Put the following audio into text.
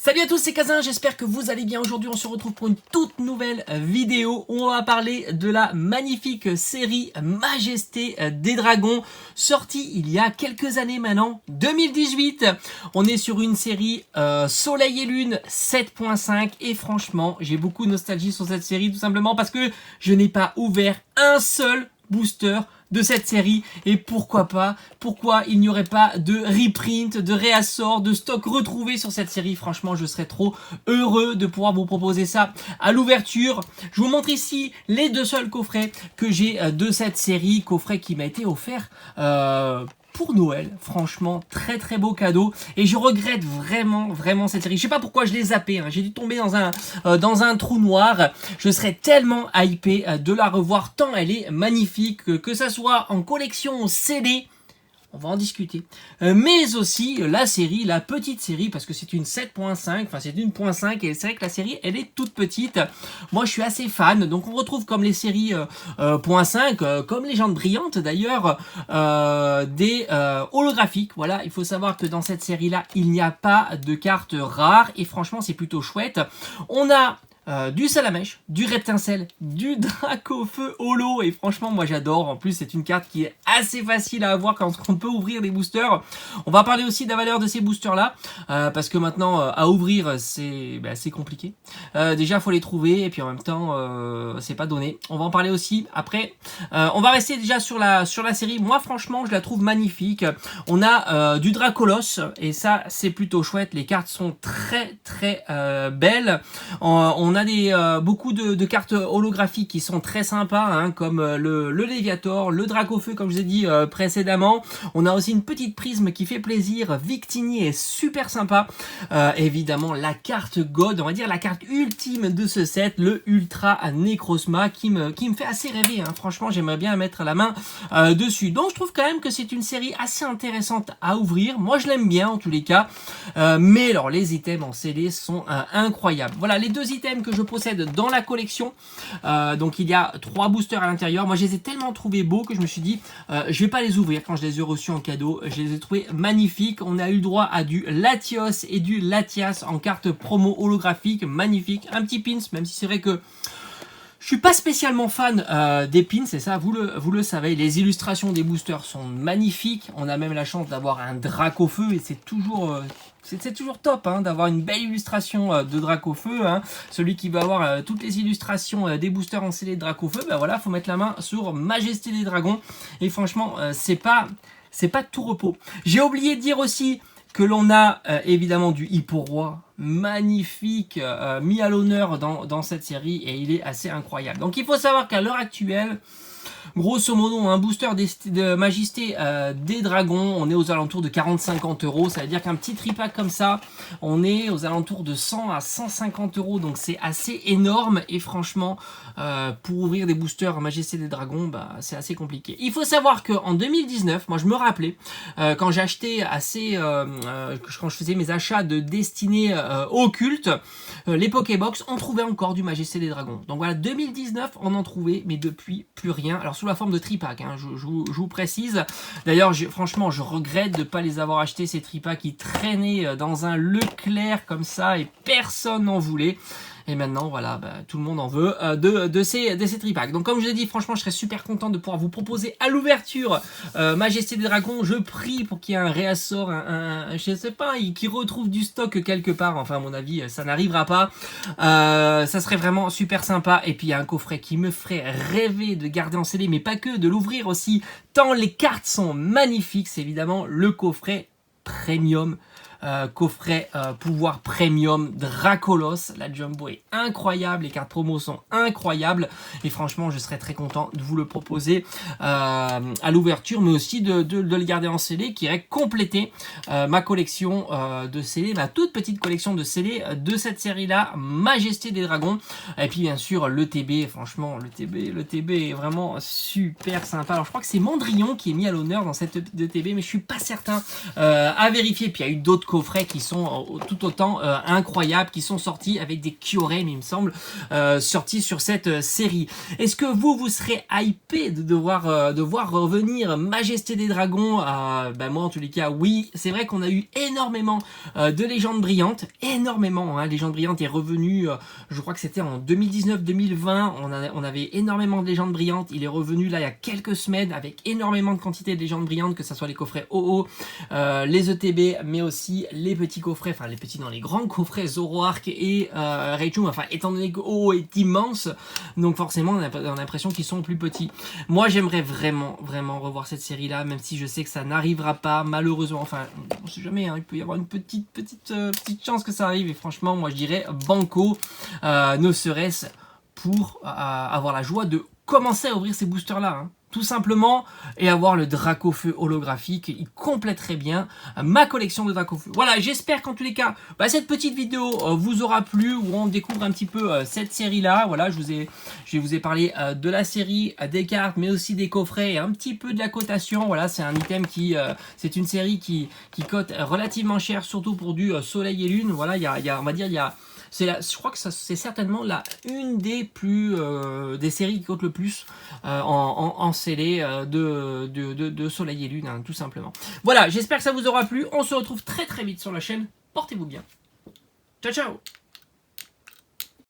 Salut à tous, c'est Kazin, j'espère que vous allez bien. Aujourd'hui on se retrouve pour une toute nouvelle vidéo où on va parler de la magnifique série Majesté des Dragons, sortie il y a quelques années maintenant, 2018. On est sur une série Soleil et Lune 7.5 et franchement j'ai beaucoup de nostalgie sur cette série tout simplement parce que je n'ai pas ouvert un seul booster de cette série. Et pourquoi il n'y aurait pas de reprint, de réassort, de stock retrouvé sur cette série. Franchement, je serais trop heureux de pouvoir vous proposer ça à l'ouverture. Je vous montre ici les deux seuls coffrets que j'ai de cette série, coffret qui m'a été offert pour Noël. Franchement, très très beau cadeau et je regrette vraiment cette série. Je sais pas pourquoi je l'ai zappé, j'ai dû tomber dans un trou noir. Je serais tellement hypé de la revoir tant elle est magnifique, que ça soit en collection CD. On va en discuter. Mais aussi la série, la petite série, parce que c'est une 7.5, enfin c'est une .5 et c'est vrai que la série elle est toute petite. Moi je suis assez fan, donc on retrouve comme les séries .5, comme Légende brillante d'ailleurs, des holographiques. Voilà, il faut savoir que dans cette série là, il n'y a pas de cartes rares et franchement c'est plutôt chouette. On a du Salamèche, du Reptincelle, du Dracofeu holo et franchement moi j'adore. En plus c'est une carte qui est assez facile à avoir quand on peut ouvrir des boosters. On va parler aussi de la valeur de ces boosters là parce que maintenant à ouvrir c'est compliqué. Déjà faut les trouver et puis en même temps c'est pas donné. On va en parler aussi après. On va rester déjà sur la série. Moi franchement je la trouve magnifique. On a du Dracolos et ça c'est plutôt chouette. Les cartes sont très belles. On a beaucoup de cartes holographiques qui sont très sympas, comme le Léviator, le Dracofeu comme je vous ai dit précédemment. On a aussi une petite prisme qui fait plaisir. Victini est super sympa. Évidemment la carte God, on va dire la carte ultime de ce set, le Ultra Necrozma qui me fait assez rêver. Franchement j'aimerais bien mettre la main dessus. Donc je trouve quand même que c'est une série assez intéressante à ouvrir. Moi je l'aime bien en tous les cas. Mais alors les items en CD sont incroyables. Voilà les deux items que je possède dans la collection. Donc il y a 3 boosters à l'intérieur. Moi je les ai tellement trouvés beaux que je me suis dit je vais pas les ouvrir quand je les ai reçus en cadeau. Je les ai trouvés magnifiques. On a eu le droit à du Latios et du Latias en carte promo holographique. Magnifique. Un petit pins, même si c'est vrai que je suis pas spécialement fan des pins, et ça vous le savez. Les illustrations des boosters sont magnifiques. On a même la chance d'avoir un Dracofeu et c'est toujours top d'avoir une belle illustration de Dracofeu. Celui qui va avoir toutes les illustrations des boosters en CD de Dracofeu, ben voilà, faut mettre la main sur Majesté des Dragons. Et franchement, c'est pas de tout repos. J'ai oublié de dire aussi que l'on a évidemment du Hippo Roi, magnifique, mis à l'honneur dans cette série et il est assez incroyable. Donc il faut savoir qu'à l'heure actuelle, grosso modo, un booster de Majesté des Dragons, on est aux alentours de 40-50 euros. Ça veut dire qu'un petit tripack comme ça, on est aux alentours de 100 à 150 euros. Donc c'est assez énorme et franchement, pour ouvrir des boosters Majesté des Dragons, c'est assez compliqué. Il faut savoir qu'en 2019, moi je me rappelais, quand j'achetais quand je faisais mes achats de destinés occultes, les Pokébox, on trouvait encore du Majesté des Dragons. Donc voilà, 2019, on en trouvait, mais depuis, plus rien. Alors sous la forme de tripack, je vous précise. D'ailleurs, franchement, je regrette de ne pas les avoir achetés, ces tripacks qui traînaient dans un Leclerc comme ça et personne n'en voulait. Et maintenant, voilà, tout le monde en veut de ces tripacks. Donc comme je l'ai dit, franchement, je serais super content de pouvoir vous proposer à l'ouverture Majesté des Dragons. Je prie pour qu'il y ait un réassort, je sais pas, qui retrouve du stock quelque part. Enfin, à mon avis, ça n'arrivera pas. Ça serait vraiment super sympa. Et puis, il y a un coffret qui me ferait rêver de garder en CD, mais pas que, de l'ouvrir aussi, tant les cartes sont magnifiques. C'est évidemment le coffret Premium. Coffret pouvoir premium Dracolos, la jumbo est incroyable, les cartes promo sont incroyables et franchement je serais très content de vous le proposer à l'ouverture, mais aussi de le garder en CD qui irait compléter ma collection de CD, ma toute petite collection de CD de cette série là, Majesté des Dragons. Et puis bien sûr le TB, franchement le TB est vraiment super sympa. Alors je crois que c'est Mandrillon qui est mis à l'honneur dans cette de TB, mais je suis pas certain, à vérifier. Puis il y a eu d'autres coffrets qui sont tout autant incroyables, qui sont sortis avec des Kyorem, il me semble, sortis sur cette série. Est-ce que vous serez hypé de voir revenir Majesté des Dragons? Moi en tous les cas oui, c'est vrai qu'on a eu énormément de légendes brillantes, énormément, hein. Légendes brillantes est revenu, je crois que c'était en 2019-2020, on avait énormément de légendes brillantes, il est revenu là il y a quelques semaines avec énormément de quantité de légendes brillantes, que ce soit les coffrets OO, les ETB, mais aussi les petits coffrets, enfin les petits dans les grands coffrets Zoroark et Raichu, enfin étant donné que OO est immense, donc forcément on a l'impression qu'ils sont plus petits. Moi j'aimerais vraiment revoir cette série là, même si je sais que ça n'arrivera pas malheureusement, enfin on sait jamais, hein, il peut y avoir une petite chance que ça arrive, et franchement moi je dirais banco, ne serait-ce pour avoir la joie de commencer à ouvrir ces boosters là, hein, tout simplement, et avoir le Dracofeu holographique, il compléterait bien ma collection de Dracofeu. Voilà, j'espère qu'en tous les cas, cette petite vidéo vous aura plu, où on découvre un petit peu cette série là. Voilà, je vous ai parlé de la série, des cartes, mais aussi des coffrets et un petit peu de la cotation. Voilà, c'est un item c'est une série qui cote relativement cher, surtout pour du soleil et lune. Voilà, on va dire, je crois que c'est certainement une des séries qui cote le plus en scellé de Soleil et Lune, hein, tout simplement. Voilà, j'espère que ça vous aura plu. On se retrouve très vite sur la chaîne. Portez-vous bien. Ciao, ciao!